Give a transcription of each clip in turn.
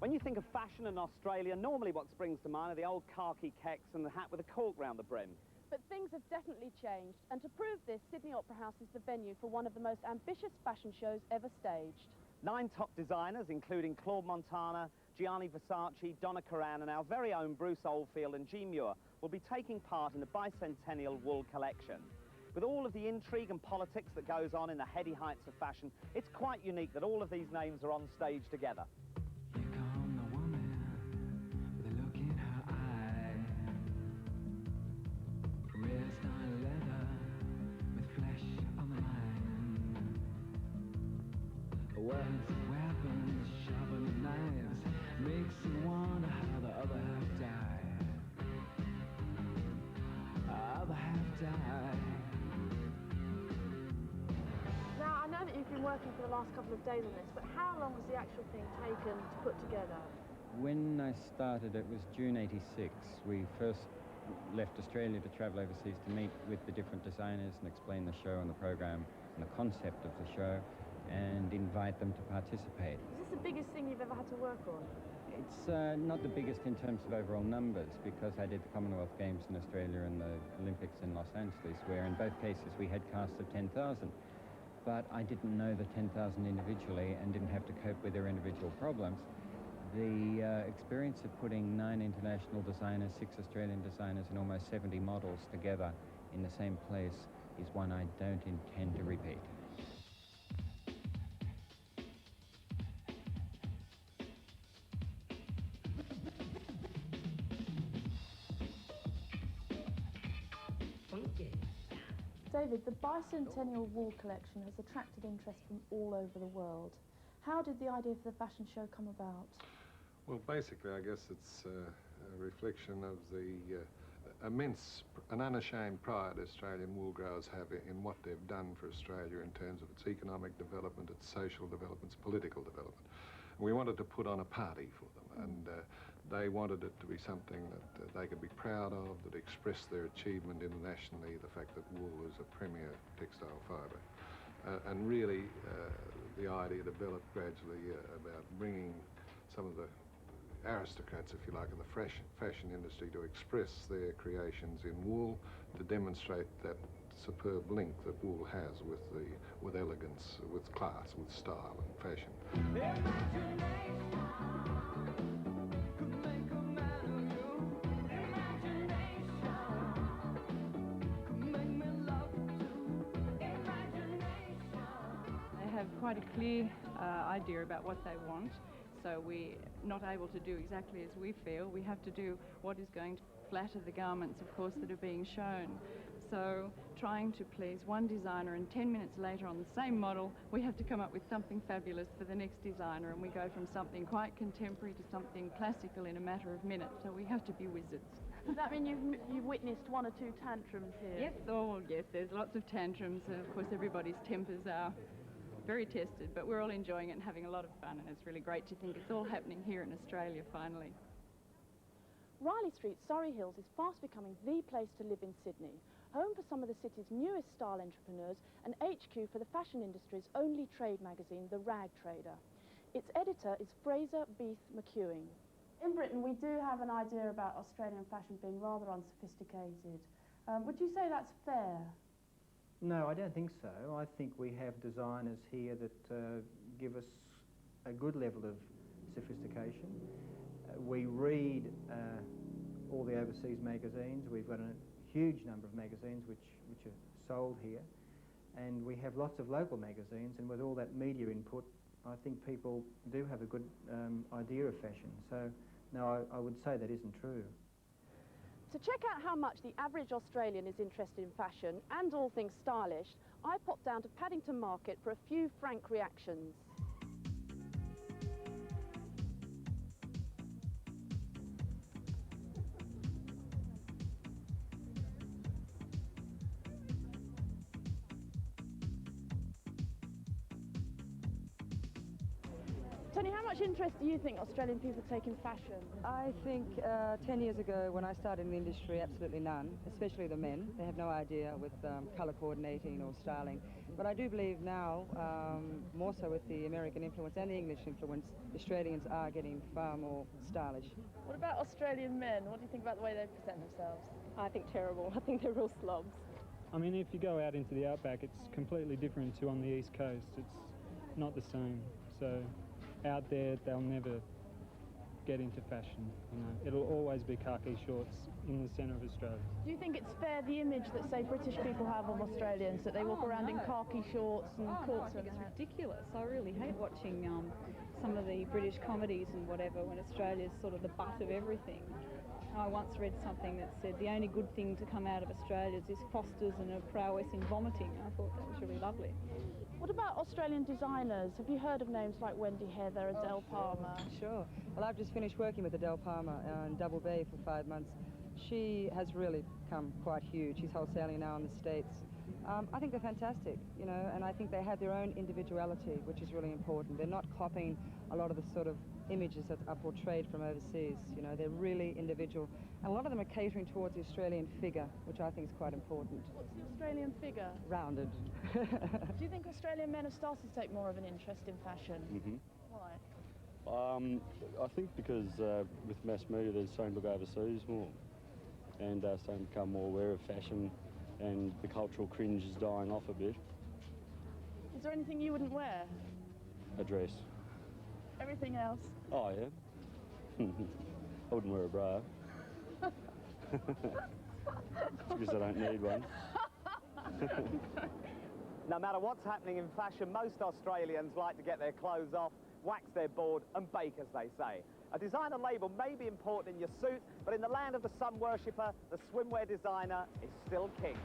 When you think of fashion in Australia, normally what springs to mind are the old khaki kecks and the hat with a cork round the brim. But things have definitely changed, and to prove this, Sydney Opera House is the venue for one of the most ambitious fashion shows ever staged. 9 top designers, including Claude Montana, Gianni Versace, Donna Karan, and our very own Bruce Oldfield and G. Muir, will be taking part in the bicentennial wool collection. With all of the intrigue and politics that goes on in the heady heights of fashion, it's quite unique that all of these names are on stage together. Here come the woman with a look in her eye, wrist on leather with flesh on the line. Words and weapons, sharpened knives, makes you wonder how the other half died. Other half died. Now, I know that you've been working for the last couple of days on this, but how long has the actual thing taken to put together? When I started, it was June '86. We first left Australia to travel overseas to meet with the different designers and explain the show and the program and the concept of the show and invite them to participate. Is this the biggest thing you've ever had to work on? It's not the biggest in terms of overall numbers, because I did the Commonwealth Games in Australia and the Olympics in Los Angeles, where in both cases we had casts of 10,000. But I didn't know the 10,000 individually and didn't have to cope with their individual problems. The experience of putting 9 international designers, 6 Australian designers, and almost 70 models together in the same place is one I don't intend to repeat. David, the bicentennial wool collection has attracted interest from all over the world. How did the idea for the fashion show come about? Well, basically, I guess it's a reflection of the immense and unashamed pride Australian wool growers have in what they've done for Australia in terms of its economic development, its social development, its political development. And we wanted to put on a party for them, and they wanted it to be something that they could be proud of, that expressed their achievement internationally, the fact that wool is a premier textile fibre. And really, the idea developed gradually about bringing some of the aristocrats, if you like, of the fashion industry to express their creations in wool, to demonstrate that superb link that wool has with elegance, with class, with style and fashion. They have quite a clear idea about what they want. So we're not able to do exactly as we feel. We have to do what is going to flatter the garments, of course, that are being shown. So trying to please one designer, and 10 minutes later on the same model, we have to come up with something fabulous for the next designer, and we go from something quite contemporary to something classical in a matter of minutes. So we have to be wizards. Does that mean you've witnessed 1 or 2 tantrums here? Yes, oh yes, there's lots of tantrums, and of course everybody's tempers are very tested, but we're all enjoying it and having a lot of fun, and it's really great to think it's all happening here in Australia finally. Riley Street, Surrey Hills, is fast becoming the place to live in Sydney, home for some of the city's newest style entrepreneurs and HQ for the fashion industry's only trade magazine, The Rag Trader. Its editor is Fraser Beath McEwing. In Britain, we do have an idea about Australian fashion being rather unsophisticated. Would you say that's fair? No, I don't think so. I think we have designers here that give us a good level of sophistication. We read all the overseas magazines. We've got a huge number of magazines which are sold here. And we have lots of local magazines, and with all that media input, I think people do have a good idea of fashion. So, no, I would say that isn't true. To check out how much the average Australian is interested in fashion and all things stylish, I popped down to Paddington Market for a few frank reactions. Tony, how much interest do you think Australian people take in fashion? I think 10 years ago when I started in the industry, absolutely none, especially the men. They have no idea with colour coordinating or styling. But I do believe now, more so with the American influence and the English influence, Australians are getting far more stylish. What about Australian men? What do you think about the way they present themselves? I think terrible. I think they're real slobs. I mean, if you go out into the outback, it's completely different to on the east coast. It's not the same. So out there, they'll never get into fashion. You know, it'll always be khaki shorts in the centre of Australia. Do you think it's fair, the image that, say, British people have of Australians, that they walk around in khaki shorts and I coats think and it's that? ridiculous. I really hate watching some of the British comedies and whatever when Australia's sort of the butt of everything. I once read something that said the only good thing to come out of Australia is Foster's and a prowess in vomiting. I thought that was really lovely. What about Australian designers? Have you heard of names like Wendy Heather, Adele Palmer? Sure. Well, I've just finished working with Adele Palmer in Double Bay for 5 months. She has really become quite huge. She's wholesaling now in the States. I think they're fantastic, you know, and I think they have their own individuality, which is really important. They're not copying a lot of the sort of images that are portrayed from overseas, you know, they're really individual. And a lot of them are catering towards the Australian figure, which I think is quite important. What's the Australian figure? Rounded. Do you think Australian men have started to take more of an interest in fashion? Why? I think because with mass media they're starting to look overseas more and starting to become more aware of fashion, and the cultural cringe is dying off a bit. Is there anything you wouldn't wear? A dress. Everything else? Oh yeah. I wouldn't wear a bra. Because I don't need one. No matter what's happening in fashion, most Australians like to get their clothes off, wax their board and bake, as they say. A designer label may be important in your suit, but in the land of the sun worshipper, the swimwear designer is still king.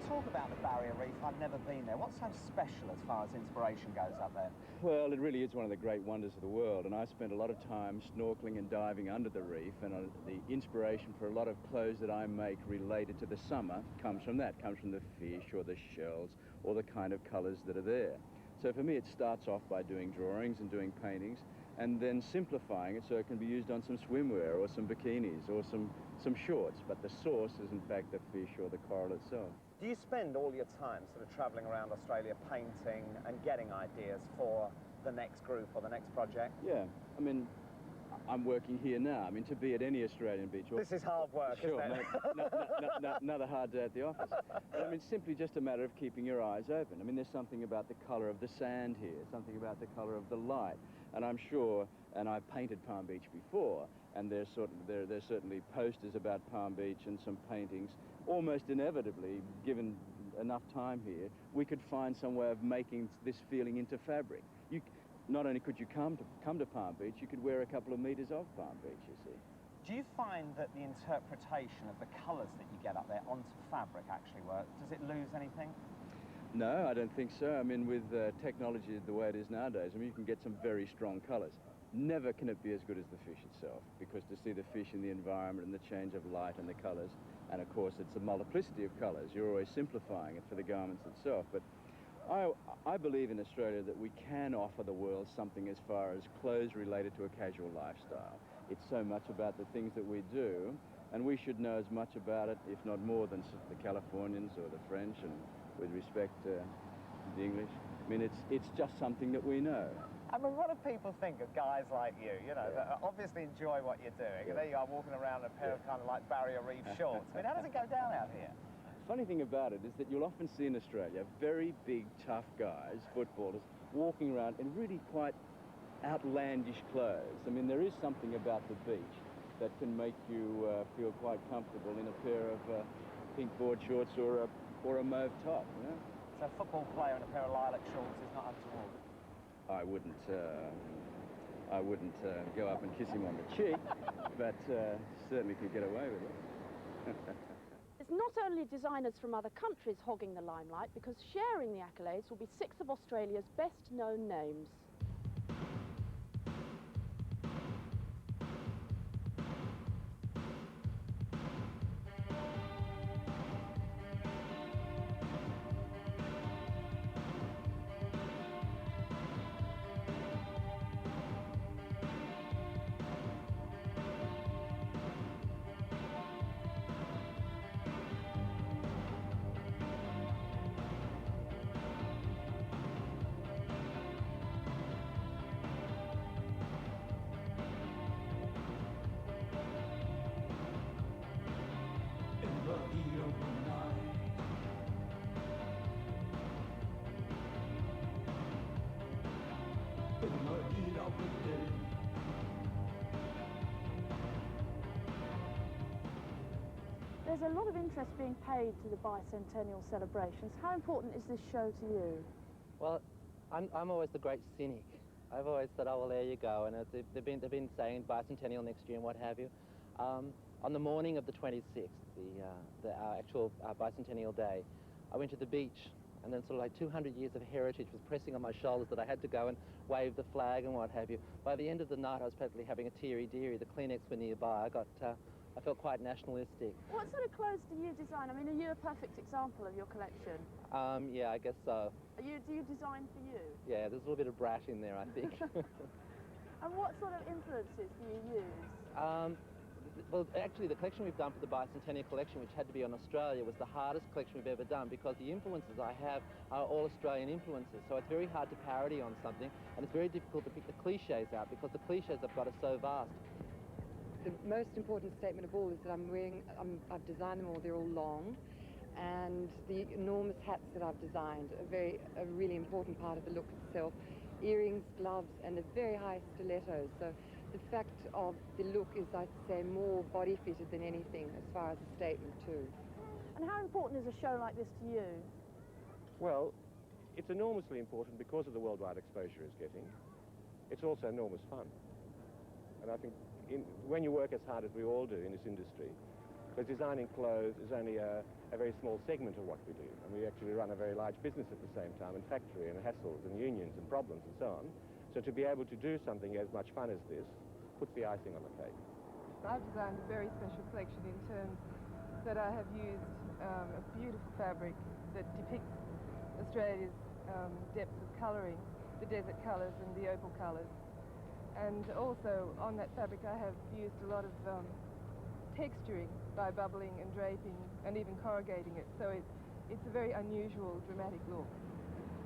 Talk about the Barrier Reef. I've never been there. What's so special as far as inspiration goes up there? Well, it really is one of the great wonders of the world, and I spent a lot of time snorkeling and diving under the reef, and the inspiration for a lot of clothes that I make related to the summer comes from that, comes from the fish or the shells or the kind of colours that are there. So for me it starts off by doing drawings and doing paintings, and then simplifying it so it can be used on some swimwear or some bikinis or some shorts, but the source is in fact the fish or the coral itself. Do you spend all your time sort of travelling around Australia painting and getting ideas for the next group or the next project? Yeah, I mean, I'm working here now. I mean, to be at any Australian beach... This is hard work, sure, isn't it? Another hard day at the office. But, I mean, it's simply just a matter of keeping your eyes open. I mean, there's something about the colour of the sand here, something about the colour of the light. And I'm sure, and I've painted Palm Beach before, and there's certainly posters about Palm Beach and some paintings. Almost inevitably, given enough time here, we could find some way of making this feeling into fabric. Not only could you come to Palm Beach, you could wear a couple of metres off Palm Beach, you see. Do you find that the interpretation of the colours that you get up there onto fabric actually works? Does it lose anything? No, I don't think so. I mean, with technology the way it is nowadays, I mean, you can get some very strong colours. never can it be as good as the fish itself, because to see the fish in the environment and the change of light and the colours, and of course it's a multiplicity of colours, you're always simplifying it for the garments itself. But I believe in Australia that we can offer the world something as far as clothes related to a casual lifestyle. It's so much about the things that we do, and we should know as much about it, if not more, than the Californians or the French, and with respect to the English. I mean, it's just something that we know. I mean, what do people think of guys like you, you know, that obviously enjoy what you're doing, and there you are walking around in a pair of kind of like barrier reef shorts. I mean, how does it go down out here? Funny thing about it is that you'll often see in Australia very big, tough guys, footballers, walking around in really quite outlandish clothes. I mean, there is something about the beach that can make you feel quite comfortable in a pair of pink board shorts or a mauve top, you know? So a football player in a pair of lilac shorts is not untoward? I wouldn't go up and kiss him on the cheek, but certainly could get away with it. It's not only designers from other countries hogging the limelight, because sharing the accolades will be 6 of Australia's best-known names. There's a lot of interest being paid to the bicentennial celebrations. How important is this show to you? Well, I'm always the great cynic. I've always said, oh, well, there you go. And they've been saying bicentennial next year and what have you. On the morning of the 26th, our actual bicentennial day, I went to the beach, and then sort of like 200 years of heritage was pressing on my shoulders that I had to go and wave the flag and what have you. By the end of the night, I was practically having a teary-deary. The Kleenex were nearby. I felt quite nationalistic. What sort of clothes do you design? I mean, are you a perfect example of your collection? Yeah, I guess so. Do you design for you? Yeah, there's a little bit of brat in there, I think. And what sort of influences do you use? Well, actually, the collection we've done for the Bicentennial collection, which had to be on Australia, was the hardest collection we've ever done, because the influences I have are all Australian influences. So it's very hard to parody on something, and it's very difficult to pick the cliches out, because the cliches I've got are so vast. The most important statement of all is that I've designed them all, they're all long, and the enormous hats that I've designed are a really important part of the look itself. Earrings, gloves, and the very high stilettos. So the fact of the look is, I'd say, more body-fitted than anything as far as a statement too. And how important is a show like this to you? Well, it's enormously important because of the worldwide exposure it's getting. It's also enormous fun. And I think when you work as hard as we all do in this industry, because designing clothes is only a very small segment of what we do. And we actually run a very large business at the same time, and factory and hassles and unions and problems and so on. So to be able to do something as much fun as this puts the icing on the cake. I've designed a very special collection in terms that I have used a beautiful fabric that depicts Australia's depth of colouring, the desert colours and the opal colours. And also on that fabric I have used a lot of texturing by bubbling and draping and even corrugating it. So it's a very unusual, dramatic look.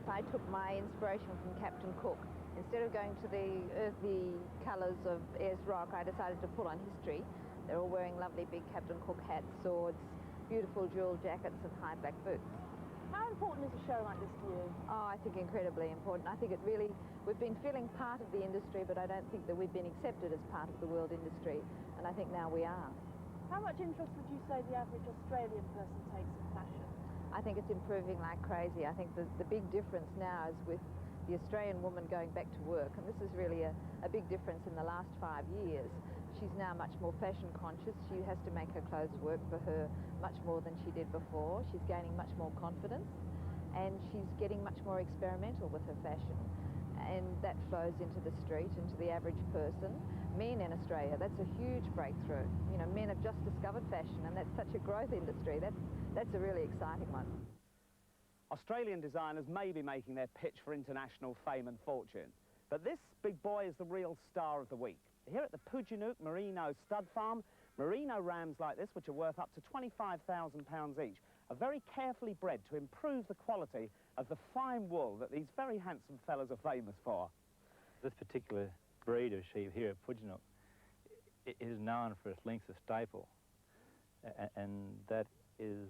I took my inspiration from Captain Cook. Instead of going to the earthy colours of Ayers Rock, I decided to pull on history. They're all wearing lovely big Captain Cook hats, swords, beautiful jewelled jackets and high black boots. How important is a show like this to you? Oh, I think incredibly important. I think it really, we've been feeling part of the industry, but I don't think that we've been accepted as part of the world industry, and I think now we are. How much interest would you say the average Australian person takes in fashion? I think it's improving like crazy. I think the big difference now is with the Australian woman going back to work, and this is really a big difference in the last 5 years. She's now much more fashion conscious. She has to make her clothes work for her much more than she did before. She's gaining much more confidence, and she's getting much more experimental with her fashion. and that flows into the street, into the average person. Men in Australia, that's a huge breakthrough. You know, men have just discovered fashion, and that's such a growth industry. That's a really exciting one. Australian designers may be making their pitch for international fame and fortune, but this big boy is the real star of the week. Here at the Pujanook Merino Stud Farm, merino rams like this, which are worth up to £25,000 each, are very carefully bred to improve the quality of the fine wool that these very handsome fellas are famous for. This particular breed of sheep here at Pujanook is known for its length of staple, and that is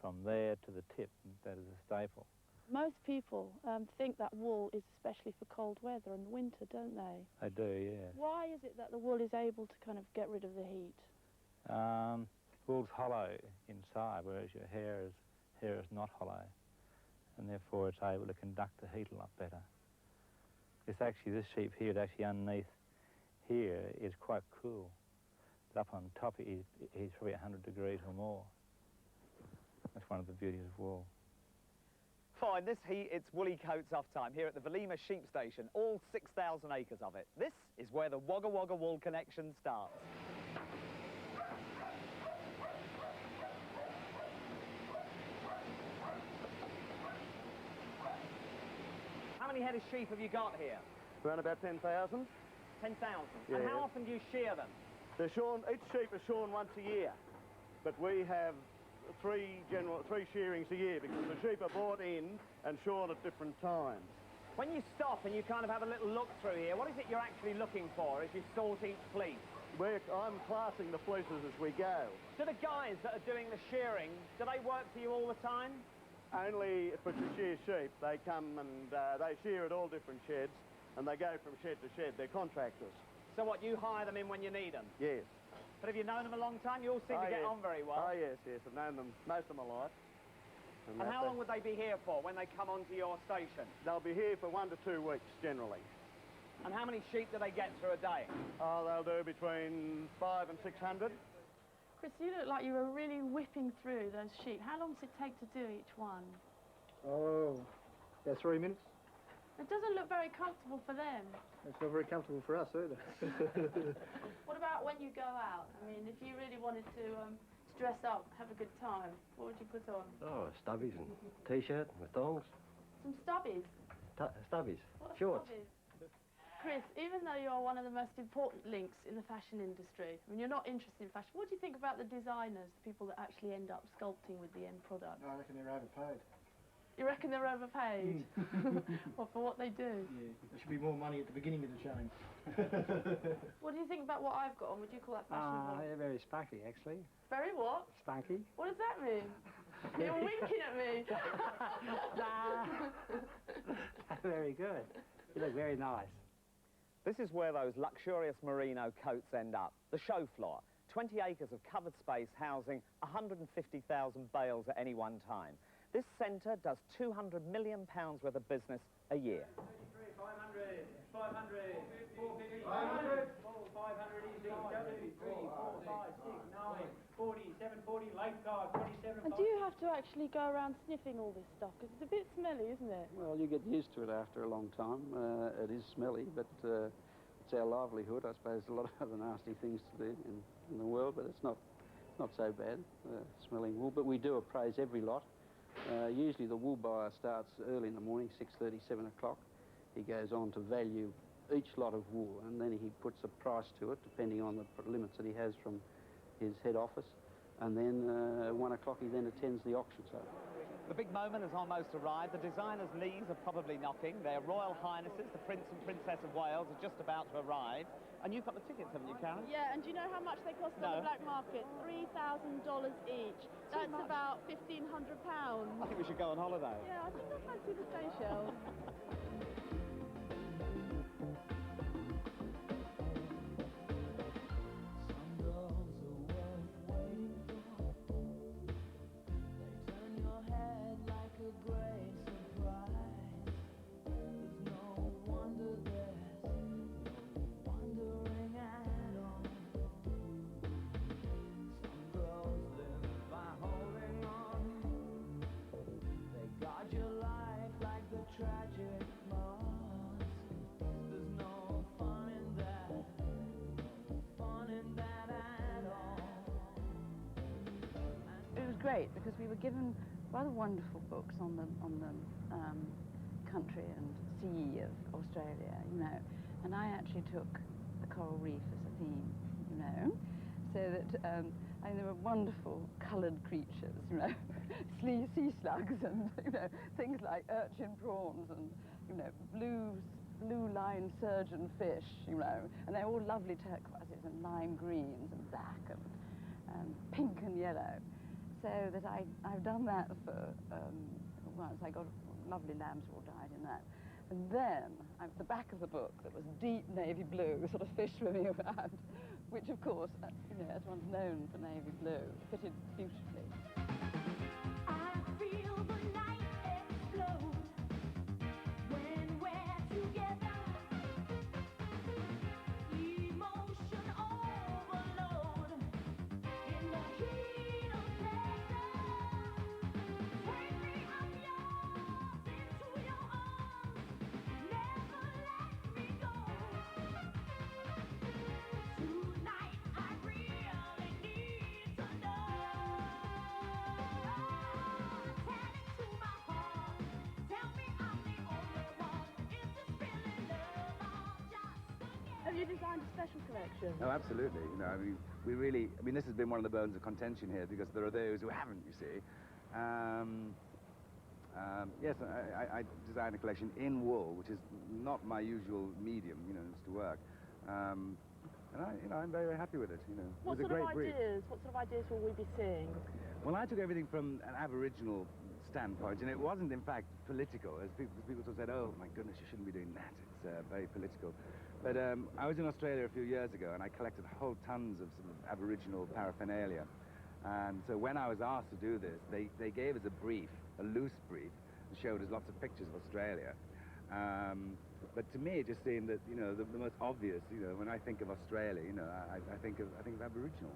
from there to the tip, that is a staple. Most people think that wool is especially for cold weather and winter, don't they? They do, yeah. Why is it that the wool is able to kind of get rid of the heat? Wool's hollow inside, whereas your hair is not hollow, and therefore it's able to conduct the heat a lot better. It's actually, this sheep here, it's actually underneath here is quite cool, but up on top he's probably 100 degrees or more. That's one of the beauties of wool. Fine, this heat, it's woolly coats off time here at the Velima Sheep Station, all 6,000 acres of it. This is where the Wagga Wagga wool connection starts. How many head of sheep have you got here? Around about 10,000. 10,000? Yeah. And how often do you shear them? They're shorn, each sheep is shorn once a year, but we have three shearings a year because the sheep are brought in and shorn at different times. When you stop and you kind of have a little look through here, what is it you're actually looking for as you sort each fleece? I'm classing the fleeces as we go. Do the guys that are doing the shearing, do they work for you all the time? Only for to shear sheep. They come and they shear at all different sheds and they go from shed to shed. They're contractors. So what, you hire them in when you need them? Yes. But have you known them a long time? You all seem to get on very well. Oh, yes, yes. I've known them most of my life. And how long would they be here for when they come onto your station? They'll be here for 1 to 2 weeks, generally. And how many sheep do they get through a day? Oh, they'll do between 500 and 600. Chris, you look like you were really whipping through those sheep. How long does it take to do each one? Oh, about 3 minutes. It doesn't look very comfortable for them. It's not very comfortable for us either. What about when you go out? I mean, if you really wanted to dress up, have a good time, what would you put on? Oh, stubbies and T-shirt with thongs. Some stubbies? Stubbies. What are Shorts. Stubbies? Chris, even though you're one of the most important links in the fashion industry, I mean, you're not interested in fashion, what do you think about the designers, the people that actually end up sculpting with the end product? I reckon they're overpaid. You reckon they're overpaid? Well, for what they do? Yeah, there should be more money at the beginning of the chain. What do you think about what I've got on? Would you call that fashionable? They're very spunky, actually. Very what? Spunky. What does that mean? You're winking at me. Very good. You look very nice. This is where those luxurious merino coats end up, the show floor. 20 acres of covered space housing 150,000 bales at any one time. This centre does £200 million worth of business a year. 500, 500, 450, 500, 500 easy, 2, 3, 4, 5, 6, 9, 40, 740, late guard, 27. And do you have to actually go around sniffing all this stuff? Because it's a bit smelly, isn't it? Well, you get used to it after a long time. It is smelly, but it's our livelihood. I suppose there's a lot of other nasty things to do in the world, but it's not so bad, smelling wool. But we do appraise every lot. Usually the wool buyer starts early in the morning, 6:30, 7 o'clock. He goes on to value each lot of wool, and then he puts a price to it, depending on the limits that he has from his head office. And then 1 o'clock he then attends the auction sale. The big moment has almost arrived. The designers' knees are probably knocking. Their Royal Highnesses, the Prince and Princess of Wales, are just about to arrive. And you've got the tickets, haven't you, Karen? Yeah, and do you know how much they cost on the black market? $3,000 each. That's about £1,500. I think we should go on holiday. Yeah, I think I fancy the Seychelles. great because we were given rather wonderful books on the country and sea of Australia, you know, and I actually took the coral reef as a theme, you know, so that I mean, there were wonderful coloured creatures, you know, sea slugs and, you know, things like urchin prawns and, you know, blue-line surgeon fish, you know, and they're all lovely turquoises and lime greens and black and pink and yellow. So that I've done that for once. I got lovely lambs all died in that. And then, at the back of the book, that was deep navy blue, sort of fish swimming around, which, of course, you know, as one's known for navy blue, fitted beautifully. I feel the night explode when we're together. Emotion overload in the heat of pleasure. Take me up yours into your arms. Never let me go. Tonight I really need to know. Tell it to my heart. Tell me I'm the only one. Is this really love or just a game? Have you designed a special collection? Oh, absolutely. You know, I mean, this has been one of the bones of contention here because there are those who haven't, you see. Yes, I designed a collection in wool, which is not my usual medium, you know, to work. And I'm very, very happy with it. You know, What it was sort a of great brief. ideas? What sort of ideas will we be seeing? Well, I took everything from an Aboriginal standpoint, and it wasn't, in fact, political. As people sort of said, "Oh my goodness, you shouldn't be doing that. It's very political." But I was in Australia a few years ago, and I collected whole tons of sort of Aboriginal paraphernalia. And so when I was asked to do this, they gave us a brief, a loose brief, and showed us lots of pictures of Australia. But to me, it just seemed that, you know, the most obvious, you know, when I think of Australia, you know, I think of Aboriginal.